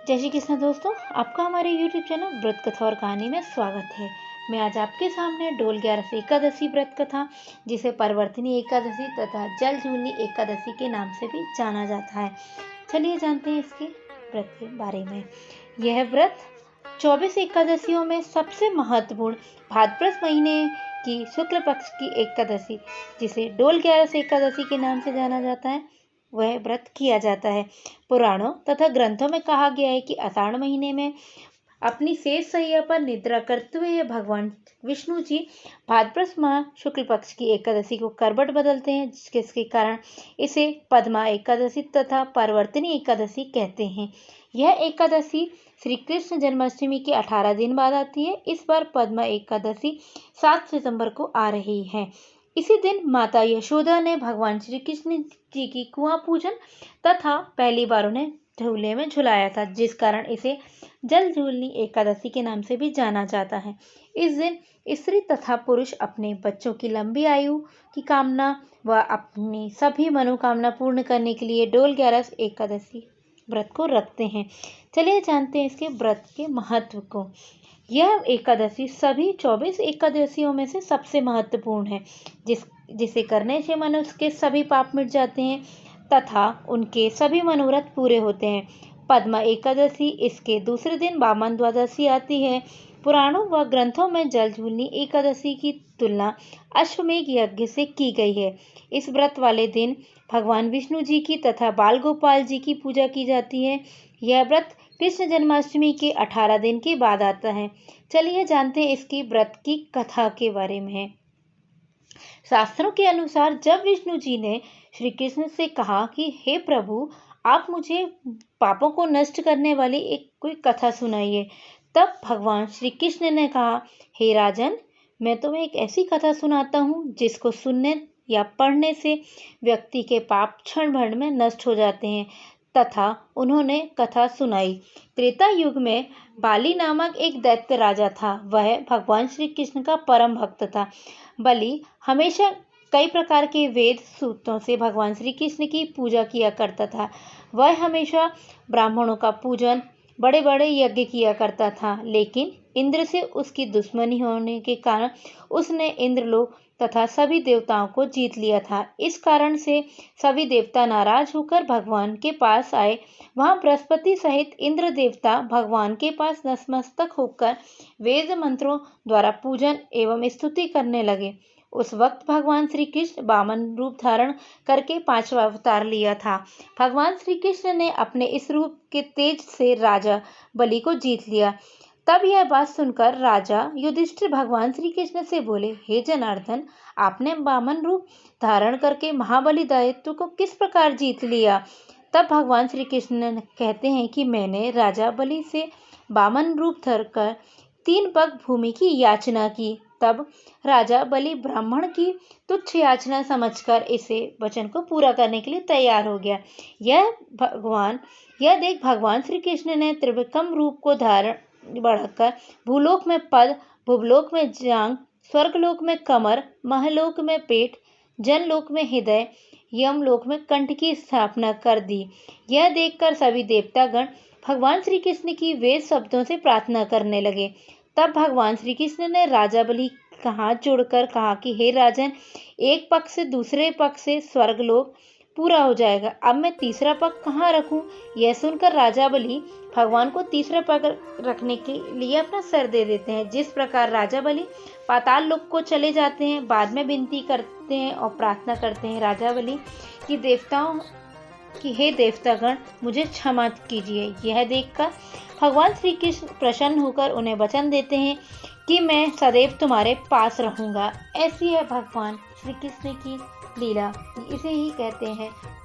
जय श्री कृष्ण दोस्तों, आपका हमारे YouTube चैनल व्रत कथा और कहानी में स्वागत है। मैं आज आपके सामने डोल 11 एकादशी व्रत कथा, जिसे परवर्तिनी एकादशी तथा जल झूलनी एकादशी के नाम से भी जाना जाता है। चलिए जानते हैं इसके व्रत के बारे में। यह व्रत 24 एकादशियों में सबसे महत्वपूर्ण भाद्रपद महीने की शुक्ल पक्ष की एकादशी, जिसे डोल 11 एकादशी के नाम से जाना जाता है, वह व्रत किया जाता है। पुराणों तथा ग्रंथों में कहा गया है कि आषाढ़ महीने में अपनी शेष शैया पर निद्रा करते हुए भगवान विष्णु जी भाद्रपद माह शुक्ल पक्ष की एकादशी को करवट बदलते हैं, जिसके कारण इसे पद्मा एकादशी तथा परवर्तिनी एकादशी कहते हैं। यह एकादशी श्री कृष्ण जन्माष्टमी के 18 दिन बाद आती है। इस बार पद्मा एकादशी 7 सितंबर को आ रही है। इसी दिन माता यशोदा ने भगवान श्री कृष्ण जी की कुआं पूजन तथा पहली बार उन्हें झूले में झुलाया था, जिस कारण इसे जल झूलनी एकादशी के नाम से भी जाना जाता है। इस दिन स्त्री तथा पुरुष अपने बच्चों की लंबी आयु की कामना व अपनी सभी मनोकामना पूर्ण करने के लिए डोल 11 एकादशी व्रत को रखते हैं। चलिए जानते हैं इसके व्रत के महत्व को। यह एकादशी सभी 24 एकादशियों में से सबसे महत्वपूर्ण है, जिसे करने से मनुष्य के सभी पाप मिट जाते हैं तथा उनके सभी मनोरथ पूरे होते हैं। पद्मा एकादशी इसके दूसरे दिन वामन द्वादशी आती है। पुराणों व ग्रंथों में जल झूलनी एकादशी की तुलना अश्वमेध यज्ञ से की गई है। इस व्रत वाले दिन भगवान विष्णु जी की तथा बाल गोपाल जी की पूजा की जाती है। यह व्रत कृष्ण जन्माष्टमी के 18 दिन के बाद आता है। चलिए जानते हैं इसकी व्रत की कथा के बारे में। शास्त्रों के अनुसार जब विष्णु जी ने श्री कृष्ण से कहा कि हे प्रभु, आप मुझे पापों को नष्ट करने वाली कोई कथा सुनाइए, तब भगवान श्री कृष्ण ने कहा, हे राजन, मैं तुम्हें एक ऐसी कथा सुनाता हूँ जिसको सुनने या पढ़ने से व्यक्ति के पाप क्षण भर में नष्ट हो जाते हैं। तथा उन्होंने कथा सुनाई। त्रेता युग में बाली नामक एक दैत्य राजा था। वह भगवान श्री कृष्ण का परम भक्त था। बलि हमेशा कई प्रकार के वेद सूक्तों से भगवान श्री कृष्ण की पूजा किया करता था। वह हमेशा ब्राह्मणों का पूजन, बड़े बड़े यज्ञ किया करता था, लेकिन इंद्र से उसकी दुश्मनी होने के कारण उसने इंद्रलोक तथा सभी देवताओं को जीत लिया था। इस कारण से सभी देवता नाराज होकर भगवान के पास आए। वहां बृहस्पति सहित इंद्र देवता भगवान के पास नतमस्तक होकर वेद मंत्रों द्वारा पूजन एवं स्तुति करने लगे। उस वक्त भगवान श्री कृष्ण वामन रूप धारण करके 5वां अवतार लिया था। भगवान श्री कृष्ण ने अपने इस रूप के तेज से राजा बलि को जीत लिया। तब यह बात सुनकर राजा युधिष्ठिर भगवान श्री कृष्ण से बोले, हे जनार्दन, आपने वामन रूप धारण करके महाबली दैत्य को किस प्रकार जीत लिया? तब भगवान श्री कृष्ण कहते हैं कि मैंने राजा बलि से वामन रूप धरकर 3 पग भूमि की याचना की। तब राजा बलि ब्राह्मण की तुच्छ याचना समझकर इसे वचन को पूरा करने के लिए तैयार हो गया। यह देख भगवान श्री कृष्ण ने त्रिविक्रम रूप को धारण बढ़ाकर भूलोक में पद, भुवलोक में जांघ, स्वर्गलोक में कमर, महलोक में पेट, जनलोक में हृदय, यमलोक में कंठ की स्थापना कर दी। यह देखकर सभी देवतागण भगवान श्री कृष्ण की वेद शब्दों से प्रार्थना करने लगे। तब भगवान श्री कृष्ण ने राजा बलि का हाथ जोड़कर कहा कि हे राजन, एक पग से दूसरे पग से स्वर्गलोक पूरा हो जाएगा। अब मैं तीसरा पग कहाँ रखूं? यह सुनकर राजा बलि भगवान को तीसरा पग रखने के लिए अपना सर दे देते हैं। जिस प्रकार राजा बलि पाताल लोक को चले जाते हैं, बाद में विनती करते हैं और प्रार्थना करते हैं राजा बलि कि हे देवतागण, मुझे क्षमा कीजिए। यह देखकर भगवान श्री कृष्ण प्रसन्न होकर उन्हें वचन देते हैं कि मैं सदैव तुम्हारे पास रहूंगा। ऐसी है भगवान श्री कृष्ण की लीला, इसे ही कहते हैं